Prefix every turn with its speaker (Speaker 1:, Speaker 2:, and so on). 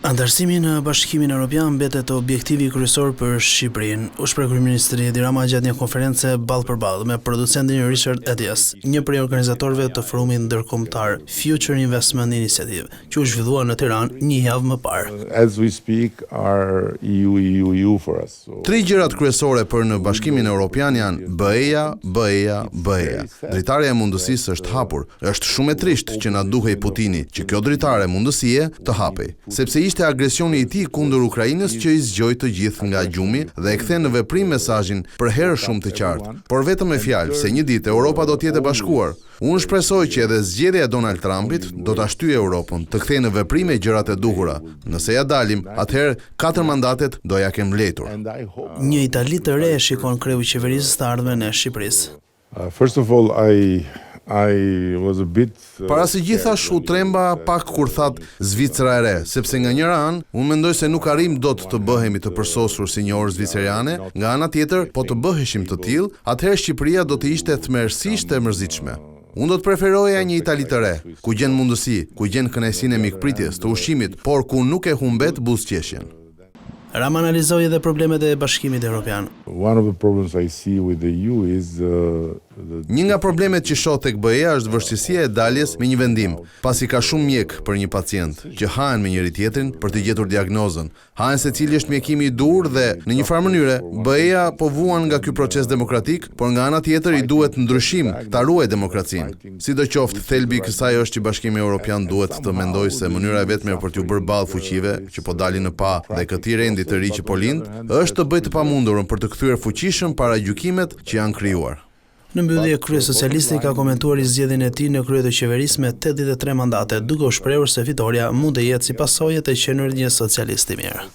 Speaker 1: Antarësimi në Bashkimin Evropian mbetet objektivi kryesor për Shqipërinë, u shpreh kryeministri Edi Rama gjatë një konference ballë për ballë me producentin Richard Edias, një prej organizatorëve të forumit ndërkombëtar Future Investment Initiative, që u zhvillua në Tiranë një javë më parë.
Speaker 2: As we speak, our EU for us.
Speaker 3: Tri gjërat kryesore për në Bashkimin Evropian janë BE-ja. Dritare e mundësisë është hapur. Është shumë e trisht që na duhej Putini që kjo dritare mundësie të hapej, sepse ishte agresioni i tij kundër Ukrainës që i zgjoi të gjithë nga gjumi dhe e kthen në veprim mesazhin për herë shumë të qartë. Por vetëm me fjalë se një ditë Europa do të jetë e bashkuar. Unë shpresoj që edhe zgjedhja e Donald Trumpit do ta shtyjë Europën të kthejë në veprim me gjërat e duhura. Nëse ja dalim, atëherë 4 mandatet do ja kem mbledhur.
Speaker 1: Një Itali të re shikon kreu i qeverisë të ardhmen e Shqipërisë.
Speaker 2: First of all, I was a bit
Speaker 3: Para së gjithash u tremba pak kur that Zvicra e re, sepse nga njëra anë unë mendoj se nuk arrim dot të bëhemi të përsosur si një orë zviceriane, nga ana tjetër, po të bëheshim të tillë, atëherë Shqipëria do të ishte tmerrsisht e mërzitshme. Unë do të preferoja një Itali të re, ku gjen mundësi, ku gjen kënaqësinë e mikpritjes, të ushqimit, por ku nuk e humbet buzëqeshjen.
Speaker 1: Rama analizoi edhe problemet e Bashkimit Evropian.
Speaker 2: One of the problems I see with the EU is
Speaker 3: Një nga problemet që shoh tek BE-ja është vështirësia e daljes me një vendim, pasi ka shumë mjek për një pacient, që hahen me njëri tjetrin për të gjetur diagnozën. Hahen se cili është mjekimi i dur dhe në një farë mënyre BE-ja po vuan nga ky proces demokratik, por nga ana tjetër i duhet ndryshim ta ruajë demokracinë. Sidoqoftë, thelbi i kësaj është që Bashkimi Evropian duhet të mendojë se mënyra e vetme për t'u bërë ballë fuqive që po dalin në pa dhe këtij rendi të ri që po lind, është të bëjë të pamundurën për të kthyer fuqishëm para gjykimet që janë krijuar.
Speaker 1: Në mbyllje, kryesocialisti ka komentuar zgjedhjen e tij në krye të qeverisë me 83 mandate, duke u shprehur se fitoria mund të jetë si pasojë të qenërit një socialist i mirë.